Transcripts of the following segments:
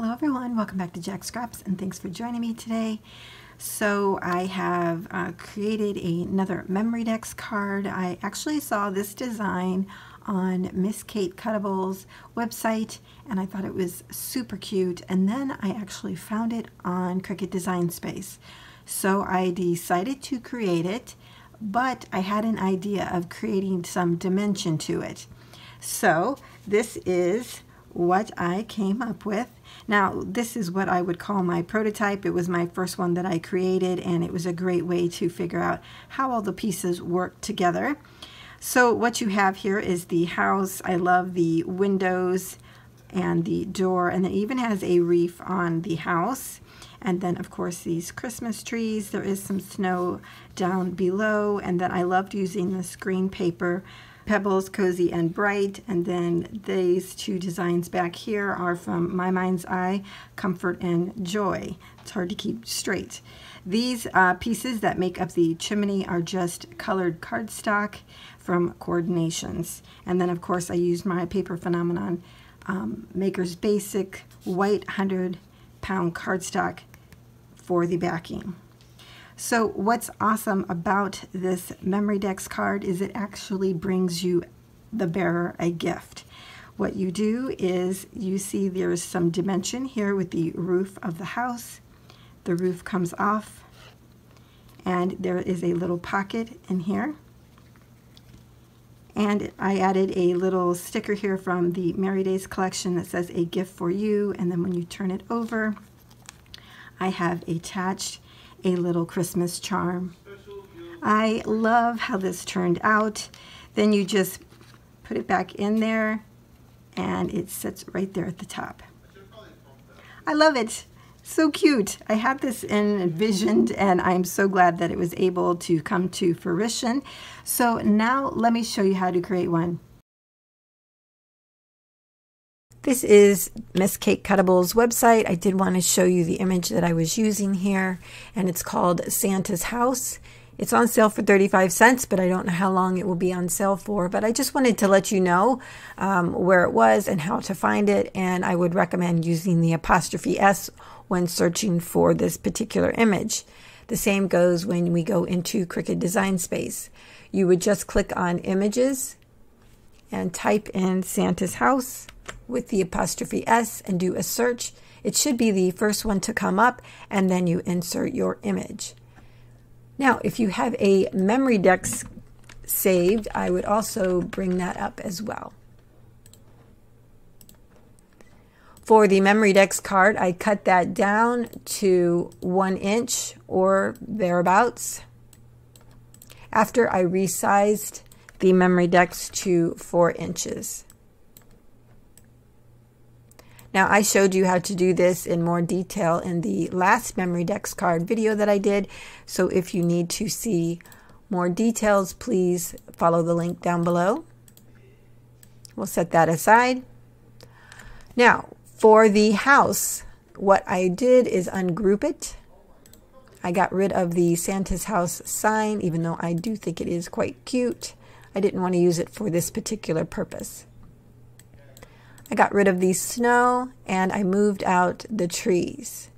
Hello everyone, welcome back to Jack Scraps and thanks for joining me today. So I have created another Memorydex card. I actually saw this design on Miss Kate Cuttable's website and I thought it was super cute, and then I actually found it on Cricut Design Space. So I decided to create it, but I had an idea of creating some dimension to it. So this is what I came up with. Now this is what I would call my prototype. It was my first one that I created and it was a great way to figure out how all the pieces work together. So what you have here is the house. I love the windows and the door, and it even has a reef on the house. And then of course these Christmas trees. There is some snow down below, and then I loved using the screen paper. Pebbles, Cozy and Bright, and then these two designs back here are from My Mind's Eye, Comfort and Joy. It's hard to keep straight. These pieces that make up the chimney are just colored cardstock from Coordinations. And then of course I used my Paper Phenomenon Maker's Basic white 100-pound cardstock for the backing. So what's awesome about this Memorydex card is it actually brings you, the bearer, a gift. What you do is you see there's some dimension here with the roof of the house. The roof comes off and there is a little pocket in here. And I added a little sticker here from the Merry Days collection that says a gift for you, and then when you turn it over, I have attached a little Christmas charm. I love how this turned out. Then you just put it back in there and it sits right there at the top. I love it. So cute. I had this envisioned and I'm so glad that it was able to come to fruition. So now let me show you how to create one. This is Miss Kate Cuttable's website. I did want to show you the image that I was using here, and it's called Santa's House. It's on sale for 35 cents, but I don't know how long it will be on sale for, but I just wanted to let you know where it was and how to find it, and I would recommend using the 'S when searching for this particular image. The same goes when we go into Cricut Design Space. You would just click on Images and type in Santa's House with the 'S and do a search. It should be the first one to come up, and then you insert your image. Now, if you have a Memorydex saved, I would also bring that up as well. For the Memorydex card, I cut that down to 1 inch or thereabouts after I resized the Memorydex to 4 inches. Now, I showed you how to do this in more detail in the last Memorydex card video that I did, so if you need to see more details, please follow the link down below. We'll set that aside. Now, for the house, what I did is ungroup it. I got rid of the Santa's House sign, even though I do think it is quite cute. I didn't want to use it for this particular purpose. I got rid of the snow and I moved out the trees.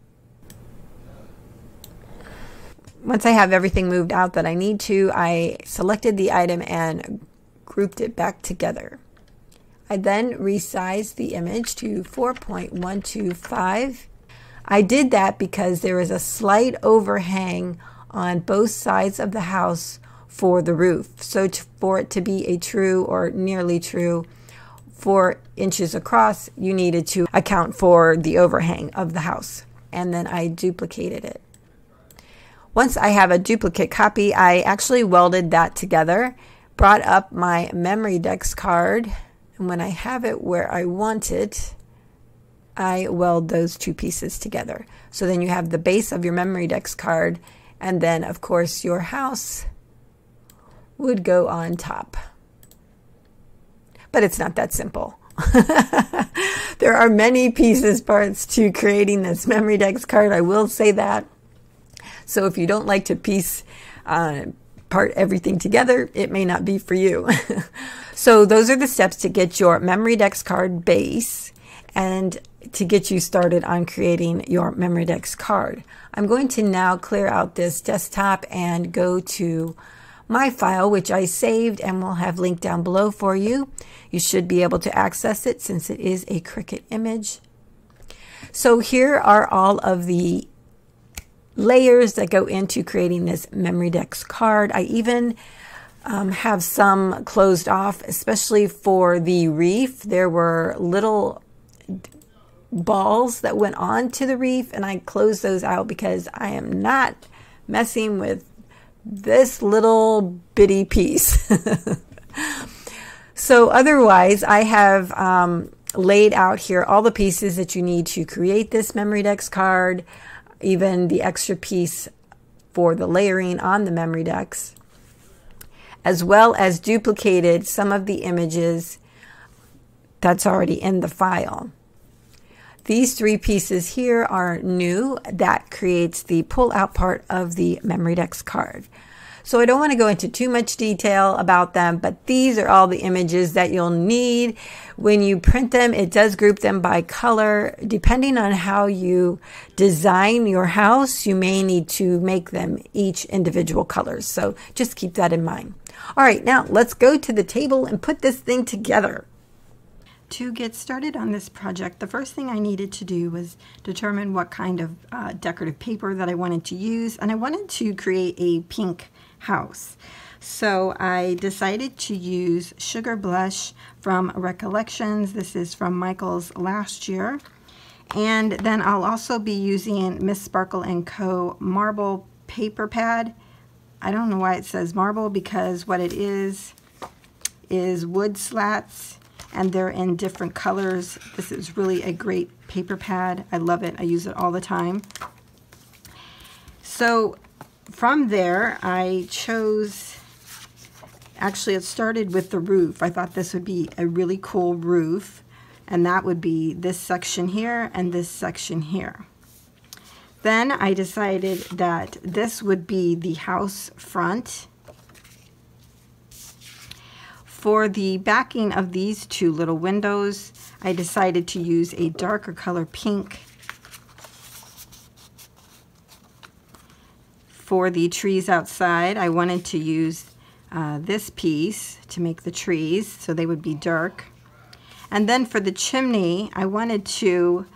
Once I have everything moved out that I need to, I selected the item and grouped it back together. I then resized the image to 4.125. I did that because there is a slight overhang on both sides of the house for the roof. So for it to be a true or nearly true 4 inches across, you needed to account for the overhang of the house. And then I duplicated it. Once I have a duplicate copy, I actually welded that together, brought up my Memorydex card, and when I have it where I want it, I weld those two pieces together. So then you have the base of your Memorydex card, and then of course your house would go on top. But it's not that simple. There are many parts to creating this Memorydex card, I will say that. So if you don't like to piece part everything together, it may not be for you. So those are the steps to get your Memorydex card base. And to get you started on creating your Memorydex card. I'm going to now clear out this desktop and go to my file, which I saved and will have linked down below for you. You should be able to access it since it is a Cricut image. So here are all of the layers that go into creating this Memorydex card. I even have some closed off, especially for the reef. There were little balls that went on to the reef, and I closed those out because I am not messing with this little bitty piece. So otherwise, I have laid out here all the pieces that you need to create this Memorydex card, even the extra piece for the layering on the Memorydex, as well as duplicated some of the images that's already in the file. These three pieces here are new. That creates the pull-out part of the Memorydex card. So I don't want to go into too much detail about them, but these are all the images that you'll need. When you print them, it does group them by color. Depending on how you design your house, you may need to make them each individual colors. So just keep that in mind. All right, now let's go to the table and put this thing together. To get started on this project, the first thing I needed to do was determine what kind of decorative paper that I wanted to use, and I wanted to create a pink house. So I decided to use Sugar Blush from Recollections. This is from Michaels last year. And then I'll also be using Miss Sparkle & Co. Marble Paper Pad. I don't know why it says marble, because what it is wood slats, and they're in different colors. This is really a great paper pad. I love it. I use it all the time. So from there, I chose, actually it started with the roof. I thought this would be a really cool roof, and that would be this section here and this section here. Then I decided that this would be the house front. For the backing of these two little windows, I decided to use a darker color pink. For the trees outside, I wanted to use this piece to make the trees, so they would be dark. And then for the chimney, I wanted to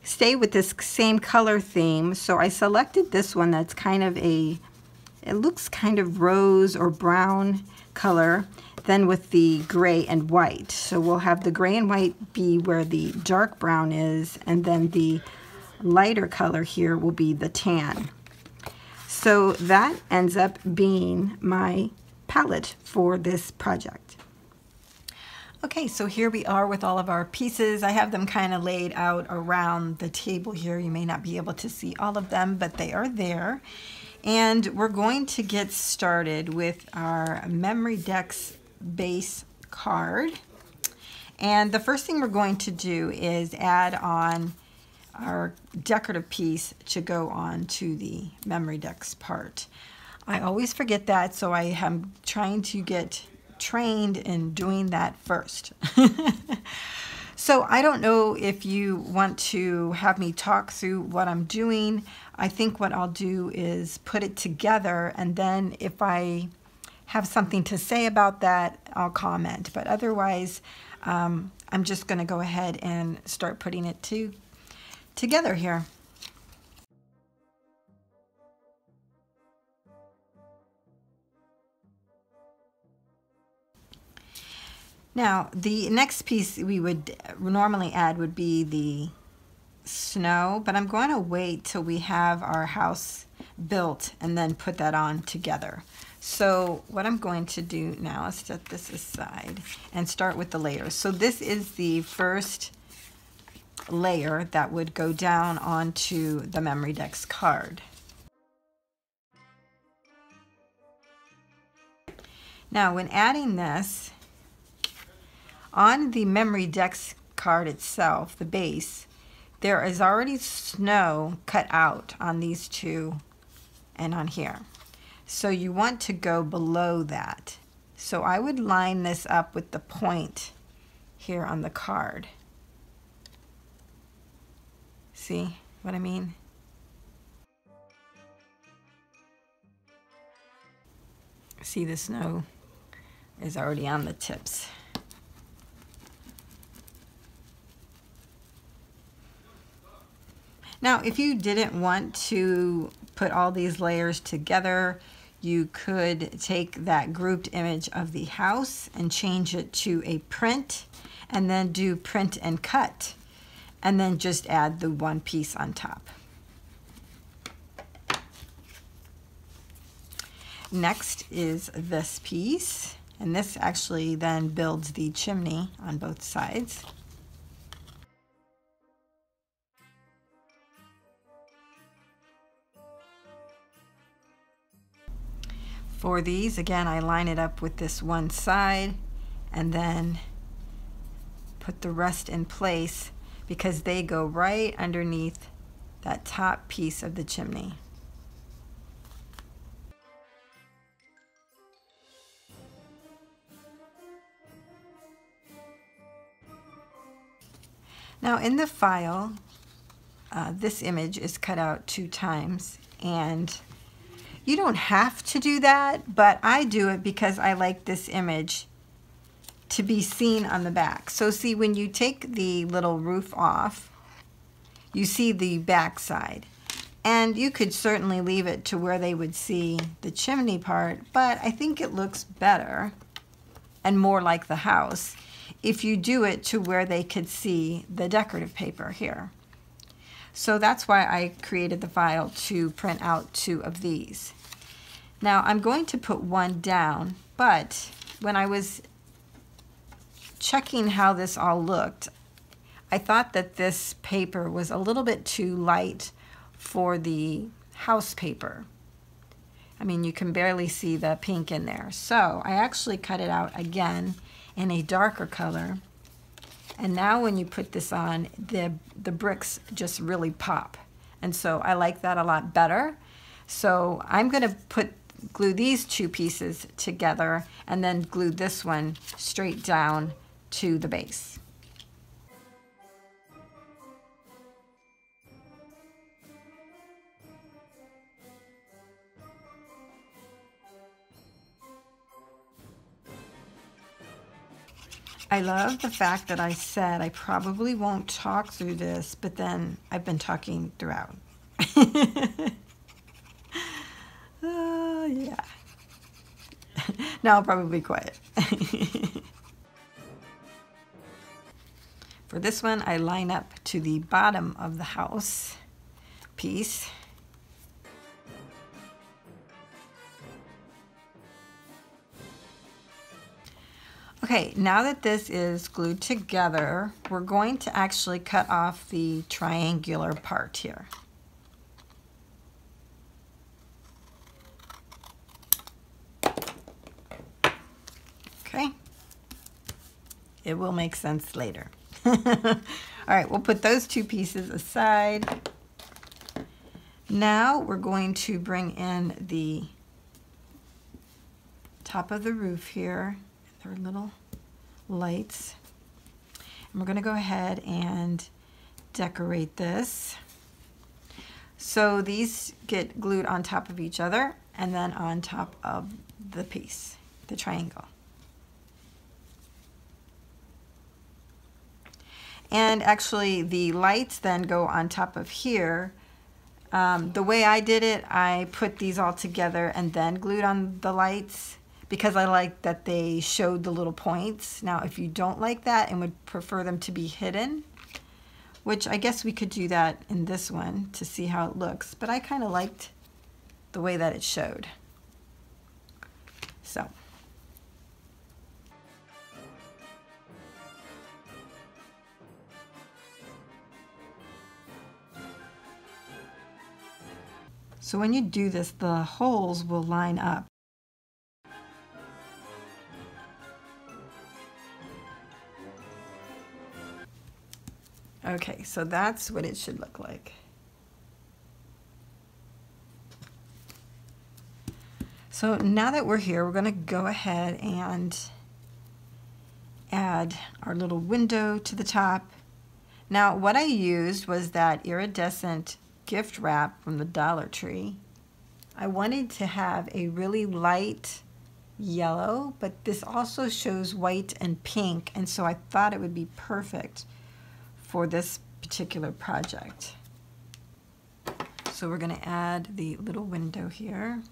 stay with this same color theme, so I selected this one that's kind of it looks kind of rose or brown color, then with the gray and white. So we'll have the gray and white be where the dark brown is, and then the lighter color here will be the tan. So that ends up being my palette for this project. Okay, so here we are with all of our pieces. I have them kind of laid out around the table here. You may not be able to see all of them, but they are there. And we're going to get started with our Memorydex base card. And the first thing we're going to do is add on our decorative piece to go on to the Memorydex part. I always forget that, so I am trying to get trained in doing that first. So I don't know if you want to have me talk through what I'm doing. I think what I'll do is put it together, and then if I have something to say about that, I'll comment. But otherwise, I'm just going to go ahead and start putting it together here. Now, the next piece we would normally add would be the snow, but I'm going to wait till we have our house built and then put that on together. So what I'm going to do now is set this aside and start with the layers. So this is the first layer that would go down onto the Memorydex card. Now, when adding this, on the Memorydex card itself, the base, there is already snow cut out on these two and on here. So you want to go below that. So I would line this up with the point here on the card. See what I mean? See, the snow is already on the tips. Now, if you didn't want to put all these layers together, you could take that grouped image of the house and change it to a print, and then do print and cut, and then just add the one piece on top. Next is this piece, and this actually then builds the chimney on both sides. For these, again, I line it up with this one side and then put the rest in place because they go right underneath that top piece of the chimney. Now in the file, this image is cut out 2 times, and you don't have to do that, but I do it because I like this image to be seen on the back. So see, when you take the little roof off, you see the back side. And you could certainly leave it to where they would see the chimney part, but I think it looks better and more like the house if you do it to where they could see the decorative paper here. So that's why I created the file to print out 2 of these. Now I'm going to put one down, but when I was checking how this all looked, I thought that this paper was a little bit too light for the house paper. I mean, you can barely see the pink in there. So I actually cut it out again in a darker color. And now when you put this on, the bricks just really pop. And so I like that a lot better. So I'm going to glue these 2 pieces together and then glue this one straight down to the base. I love the fact that I said I probably won't talk through this, but then I've been talking throughout. Yeah. Now I'll probably be quiet. For this one, I line up to the bottom of the house piece. Okay, now that this is glued together, we're going to actually cut off the triangular part here. Okay, it will make sense later. All right, we'll put those 2 pieces aside. Now we're going to bring in the top of the roof here. There are little lights. And we're going to go ahead and decorate this. So these get glued on top of each other and then on top of the piece, the triangle. And actually the lights then go on top of here. The way I did it, I put these all together and then glued on the lights, because I like that they showed the little points. Now, if you don't like that and would prefer them to be hidden, which I guess we could do that in this one to see how it looks, but I kind of liked the way that it showed. So. So when you do this, the holes will line up. Okay, so that's what it should look like. So now that we're here, we're going to go ahead and add our little window to the top. Now what I used was that iridescent gift wrap from the Dollar Tree. I wanted to have a really light yellow, but this also shows white and pink, and so I thought it would be perfect for this particular project. So we're going to add the little window here.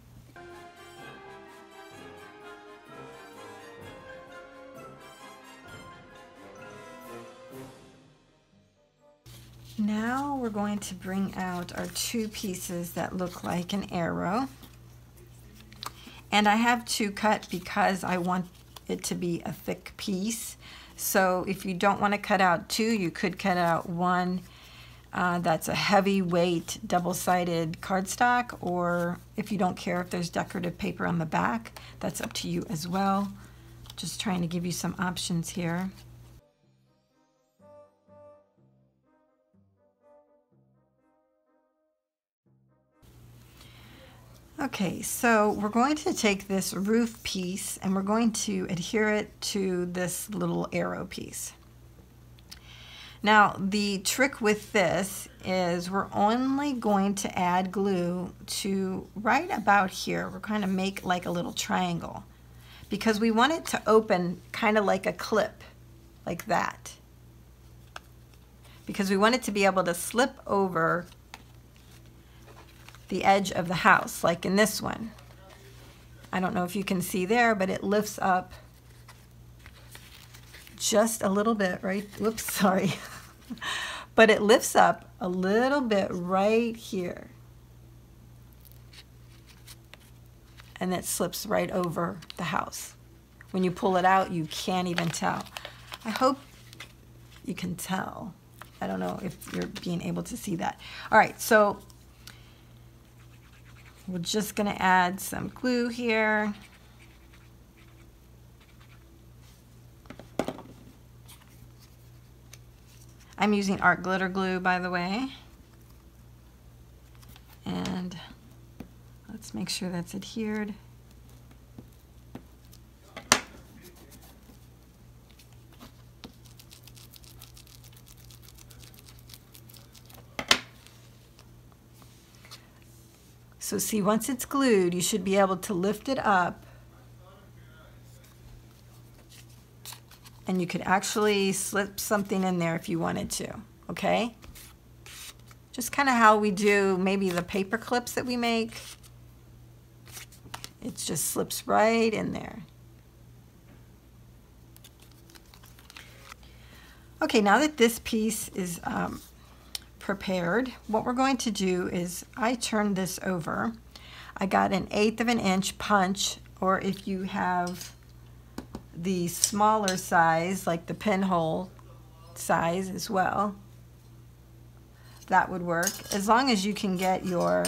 Now we're going to bring out our two pieces that look like an arrow. And I have two cut because I want it to be a thick piece. So if you don't want to cut out two, you could cut out one that's a heavyweight double-sided cardstock, or if you don't care if there's decorative paper on the back, that's up to you as well. Just trying to give you some options here. Okay, so we're going to take this roof piece and we're going to adhere it to this little arrow piece. Now, the trick with this is we're only going to add glue to right about here. We're going to make like a little triangle because we want it to open kind of like a clip, like that. Because we want it to be able to slip over the edge of the house, like in this one. I don't know if you can see there, but it lifts up just a little bit, right? Whoops, sorry. But it lifts up a little bit right here. And it slips right over the house. When you pull it out, you can't even tell. I hope you can tell. I don't know if you're being able to see that. All right, so we're just going to add some glue here. I'm using art glitter glue, by the way. And let's make sure that's adhered. So see, once it's glued, you should be able to lift it up and you could actually slip something in there if you wanted to, okay? Just kind of how we do maybe the paper clips that we make. It just slips right in there. Okay, now that this piece is prepared, what we're going to do is I turned this over. I got an 1/8 of an inch punch, or if you have the smaller size, like the pinhole size as well, that would work. As long as you can get your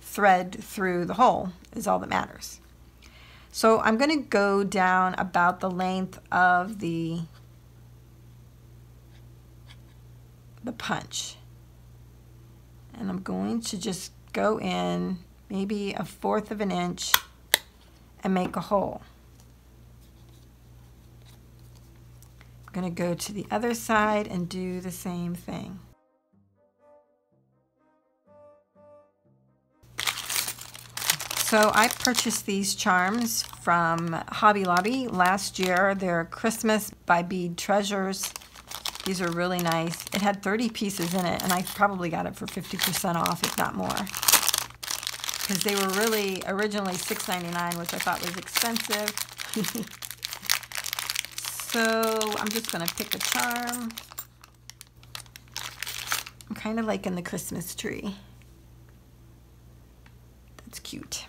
thread through the hole is all that matters. So I'm going to go down about the length of the punch. And I'm going to just go in maybe 1/4 of an inch and make a hole. I'm going to go to the other side and do the same thing. So I purchased these charms from Hobby Lobby last year. They're Christmas by Bead Treasures. These are really nice. It had 30 pieces in it, and I probably got it for 50% off, if not more. Because they were really originally $6.99, which I thought was expensive. So I'm just going to pick a charm. I'm kind of like in the Christmas tree. That's cute.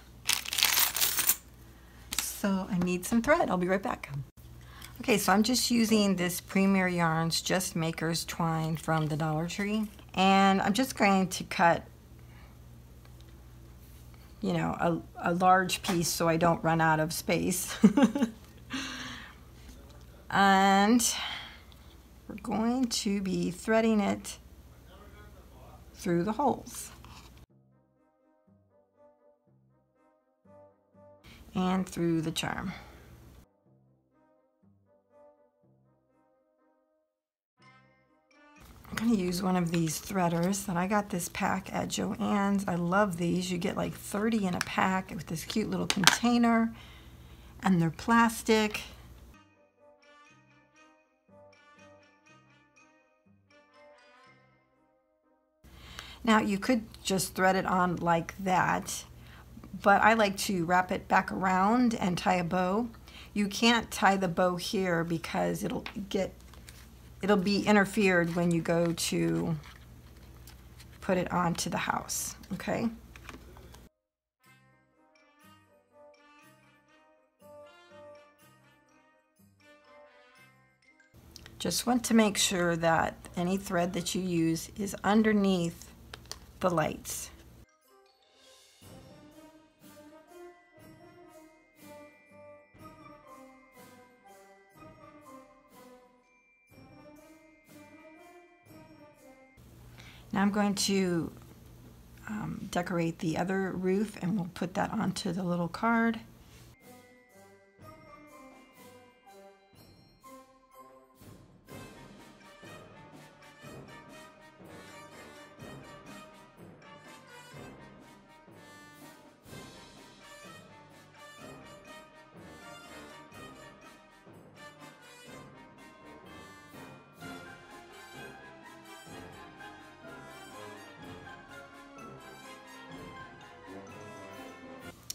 So I need some thread. I'll be right back. Okay, so I'm just using this Premier Yarns Just Makers twine from the Dollar Tree. And I'm just going to cut, you know, a large piece so I don't run out of space. And we're going to be threading it through the holes. And through the charm. going to use one of these threaders that I got this pack at Joann's. I love these. You get like 30 in a pack with this cute little container, and they're plastic. Now you could just thread it on like that, but I like to wrap it back around and tie a bow. You can't tie the bow here because it'll be interfered when you go to put it onto the house, okay? Just want to make sure that any thread that you use is underneath the lights. Now I'm going to decorate the other roof, and we'll put that onto the little card.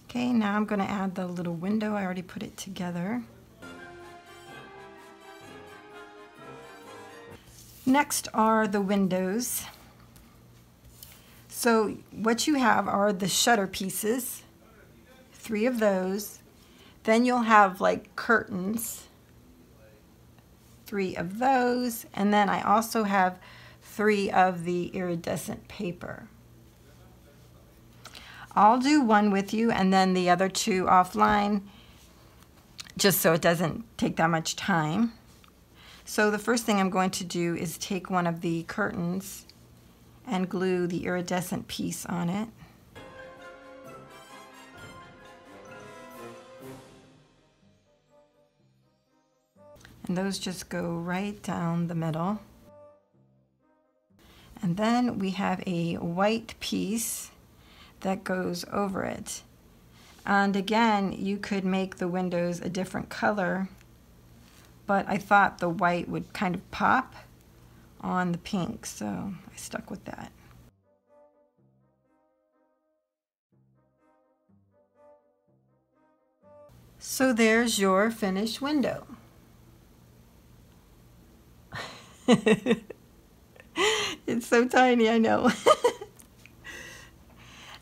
Okay, now I'm going to add the little window. I already put it together. Next are the windows. So what you have are the shutter pieces, 3 of those. Then you'll have like curtains, 3 of those. And then I also have 3 of the iridescent paper. I'll do one with you and then the other 2 offline, just so it doesn't take that much time. So the first thing I'm going to do is take one of the curtains and glue the iridescent piece on it. And those just go right down the middle. And then we have a white piece that goes over it. And again, you could make the windows a different color, but I thought the white would kind of pop on the pink, so I stuck with that. So there's your finished window. It's so tiny, I know.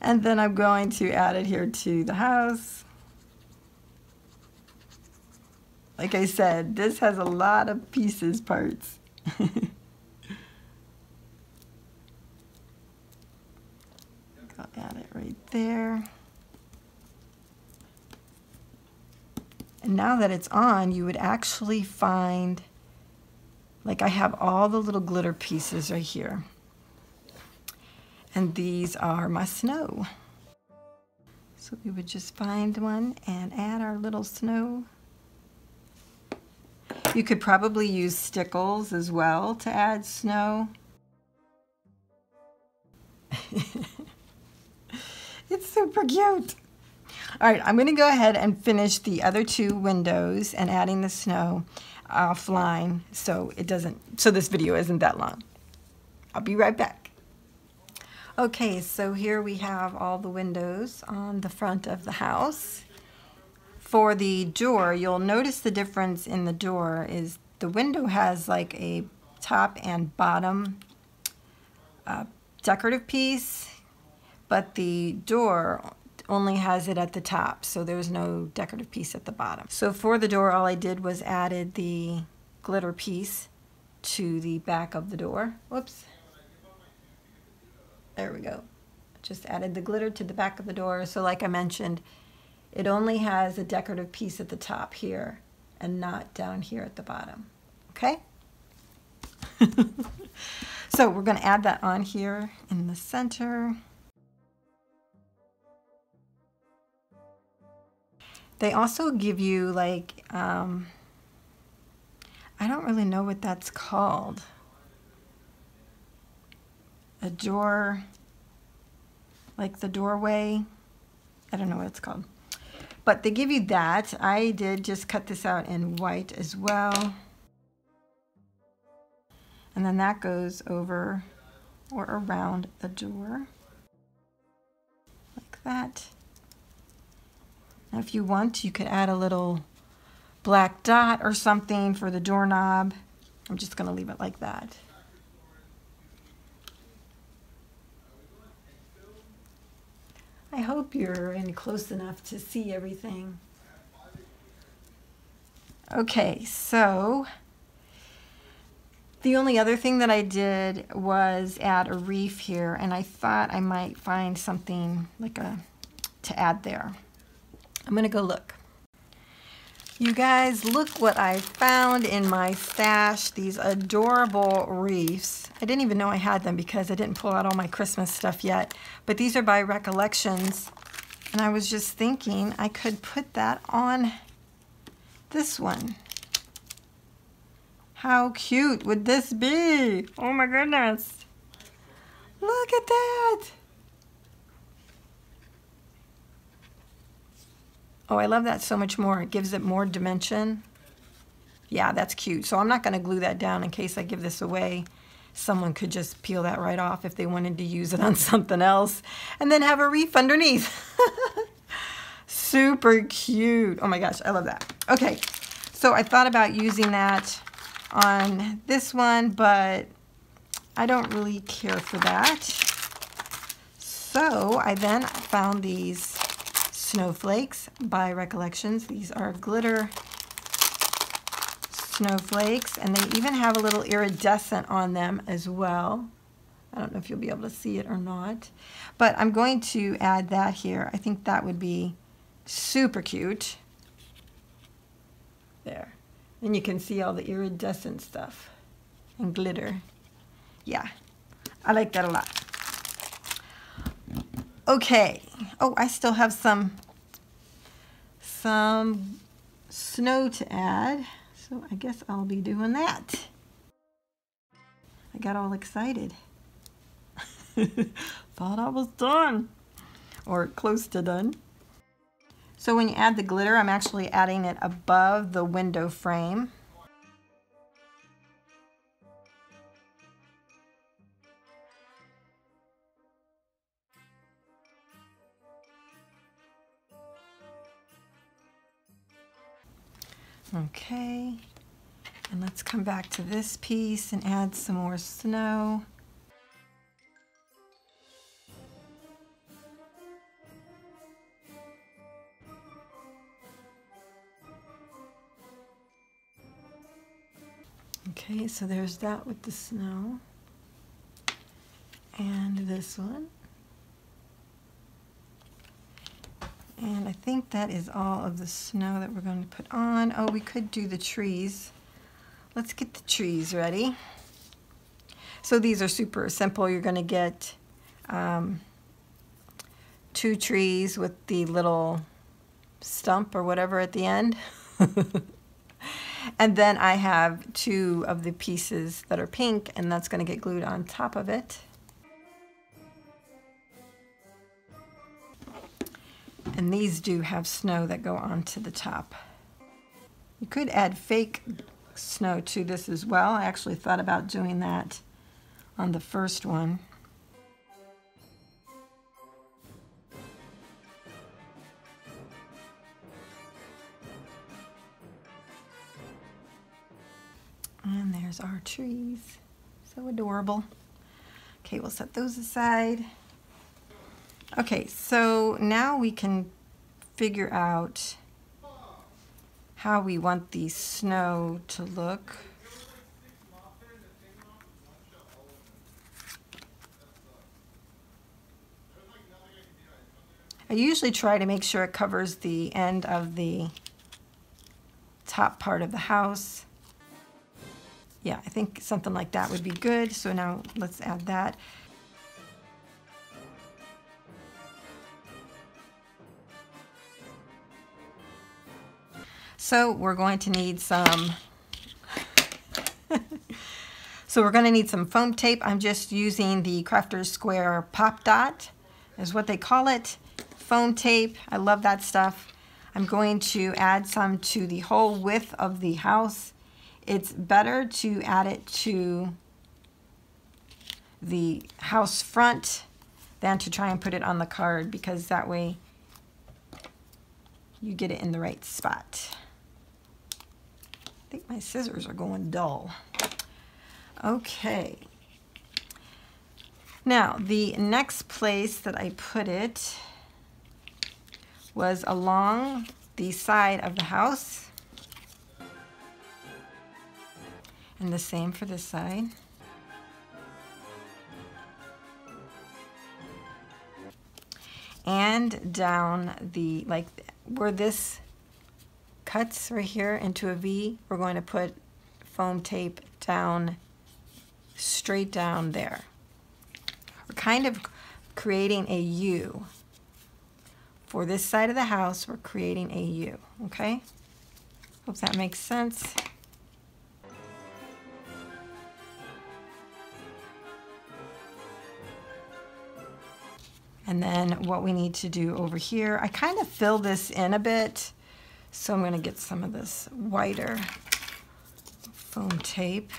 And then I'm going to add it here to the house. Like I said, this has a lot of pieces, parts. I'll add it right there. And now that it's on, you would actually find, like I have all the little glitter pieces right here. And these are my snow. So we would just find one and add our little snow. You could probably use stickles as well to add snow. It's super cute. All right, I'm going to go ahead and finish the other 2 windows and adding the snow offline so this video isn't that long. I'll be right back. Okay, so here we have all the windows on the front of the house. For the door, you'll notice the difference in the door is the window has like a top and bottom decorative piece, but the door only has it at the top, so there's no decorative piece at the bottom. So for the door, all I did was added the glitter piece to the back of the door. Whoops. There we go. Just added the glitter to the back of the door. So like I mentioned, it only has a decorative piece at the top here and not down here at the bottom. Okay? So we're going to add that on here in the center. They also give you like, I don't really know what that's called. a door, like the doorway. I don't know what it's called. But they give you that. I did just cut this out in white as well. And then that goes over or around the door, like that. Now if you want, you could add a little black dot or something for the doorknob. I'm just going to leave it like that. I hope you're in close enough to see everything. Okay, so the only other thing that I did was add a reef here, and I thought I might find something like to add there. I'm gonna go look. You guys, look what I found in my stash, these adorable reefs. I didn't even know I had them because I didn't pull out all my Christmas stuff yet, but these are by Recollections, and I was just thinking I could put that on this one. How cute would this be? Oh my goodness. Look at that. Oh, I love that so much more. It gives it more dimension. Yeah, that's cute. So I'm not going to glue that down in case I give this away. Someone could just peel that right off if they wanted to use it on something else and then have a reef underneath. Super cute. Oh my gosh, I love that. Okay, so I thought about using that on this one, but I don't really care for that. So I then found these snowflakes by Recollections. These are glitter snowflakes, and they even have a little iridescent on them as well. I don't know if you'll be able to see it or not, but I'm going to add that here. I think that would be super cute. There. And you can see all the iridescent stuff and glitter. Yeah, I like that a lot. Okay. Oh, I still have some snow to add, so I guess I'll be doing that. I got all excited. Thought I was done, or close to done. So when you add the glitter, I'm actually adding it above the window frame. Okay, and let's come back to this piece and add some more snow. Okay, so there's that with the snow. And this one. And I think that is all of the snow that we're going to put on. Oh, we could do the trees. Let's get the trees ready. So these are super simple. You're going to get 2 trees with the little stump or whatever at the end. And then I have 2 of the pieces that are pink, and that's going to get glued on top of it. And these do have snow that go onto the top. You could add fake snow to this as well. I actually thought about doing that on the first one. And there's our trees. So adorable. Okay, we'll set those aside. Okay, so now we can figure out how we want the snow to look. I usually try to make sure it covers the end of the top part of the house. Yeah, I think something like that would be good. So now let's add that. So we're going to need some So we're going to need some foam tape. I'm just using the Crafter's Square Pop Dot, is what they call it. Foam tape. I love that stuff. I'm going to add some to the whole width of the house. It's better to add it to the house front than to try and put it on the card, because that way you get it in the right spot. I think my scissors are going dull. Okay. Now, the next place that I put it was along the side of the house. And the same for this side. And down the, like where this cuts right here into a V, we're going to put foam tape down, straight down there. We're kind of creating a U. For this side of the house, we're creating a U, okay? Hope that makes sense. And then what we need to do over here, I kind of fill this in a bit, so I'm going to get some of this whiter foam tape.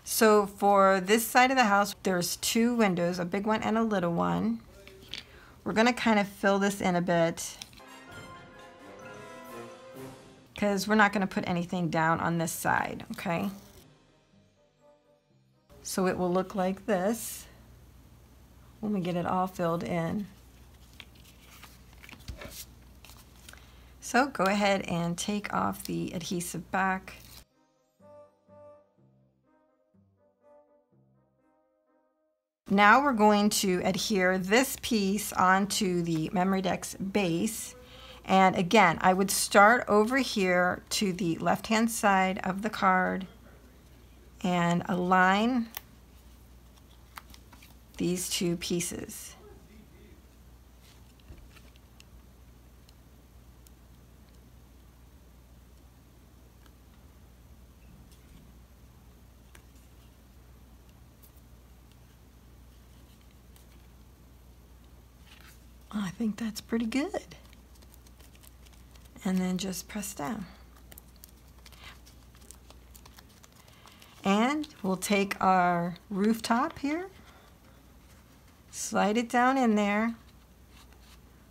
So for this side of the house, there's two windows, a big one and a little one. We're going to kind of fill this in a bit because we're not going to put anything down on this side, okay? So it will look like this when we get it all filled in. So go ahead and take off the adhesive back. Now we're going to adhere this piece onto the Memorydex base. And again, I would start over here to the left-hand side of the card and align these two pieces. I think that's pretty good. And then just press down. And we'll take our rooftop here, slide it down in there.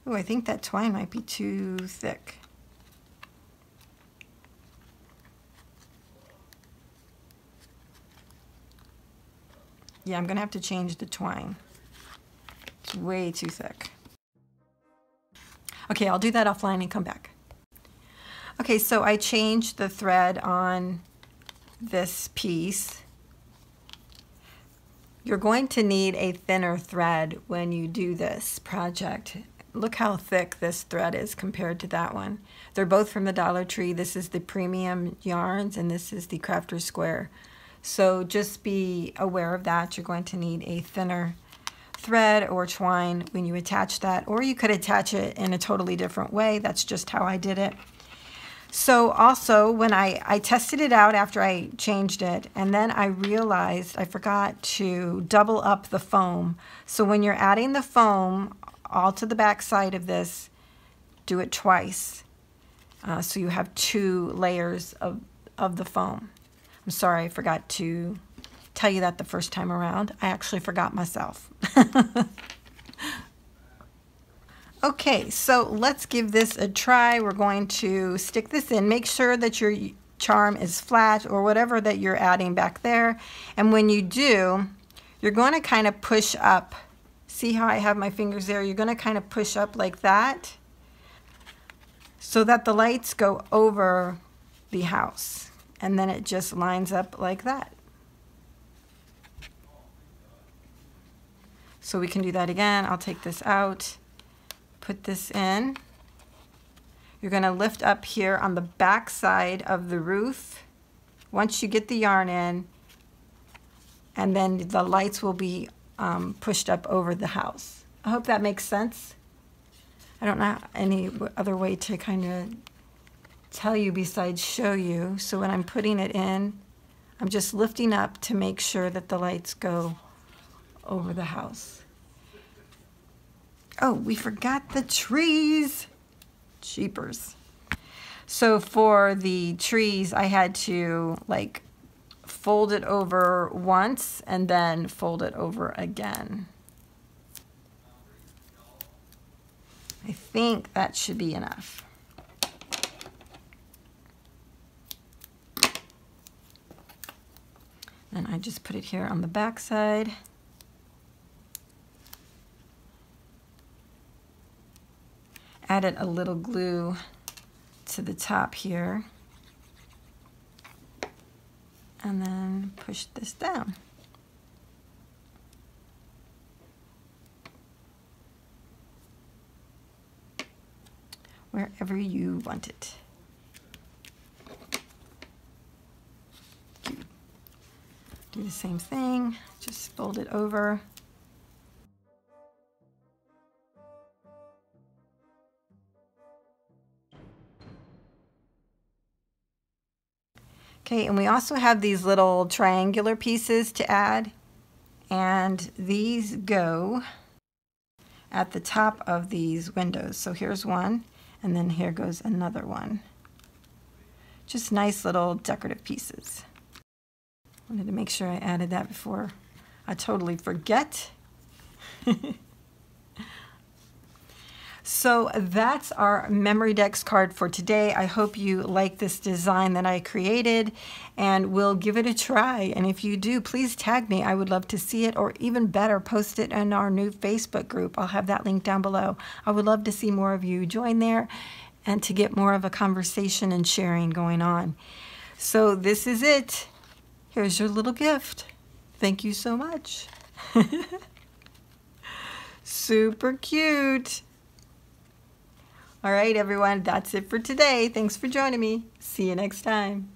Oh, I think that twine might be too thick. Yeah, I'm gonna have to change the twine. It's way too thick. Okay, I'll do that offline and come back. Okay, so I changed the thread on this piece. You're going to need a thinner thread when you do this project. Look how thick this thread is compared to that one. They're both from the Dollar Tree. This is the Premium Yarns and this is the Crafter's Square. So just be aware of that. You're going to need a thinner thread or twine when you attach that, or you could attach it in a totally different way. That's just how I did it. So also when I tested it out after I changed it, and then I realized I forgot to double up the foam. So when you're adding the foam all to the back side of this, do it twice. So you have 2 layers of the foam. I'm sorry, I forgot to tell you that the first time around. I actually forgot myself. Okay, so let's give this a try. We're going to stick this in. Make sure that your charm is flat or whatever that you're adding back there. And when you do, you're going to kind of push up. See how I have my fingers there? You're going to kind of push up like that so that the lights go over the house. And then it just lines up like that. So we can do that again. I'll take this out, put this in. You're going to lift up here on the back side of the roof once you get the yarn in, and then the lights will be pushed up over the house. I hope that makes sense. I don't know any other way to kind of tell you besides show you. So when I'm putting it in, I'm just lifting up to make sure that the lights go over the house. Oh, we forgot the trees. Jeepers. So for the trees, I had to like fold it over once and then fold it over again. I think that should be enough. And I just put it here on the back side. Added a little glue to the top here. And then push this down. Wherever you want it. Do the same thing, just fold it over. Okay, and we also have these little triangular pieces to add, and these go at the top of these windows. So here's one, and then here goes another one. Just nice little decorative pieces. Wanted to make sure I added that before I totally forget. So that's our Memorydex card for today. I hope you like this design that I created, and we'll give it a try. And if you do, please tag me. I would love to see it, or even better, post it in our new Facebook group. I'll have that link down below. I would love to see more of you join there and to get more of a conversation and sharing going on. So this is it. Here's your little gift. Thank you so much. Super cute. All right, everyone, that's it for today. Thanks for joining me. See you next time.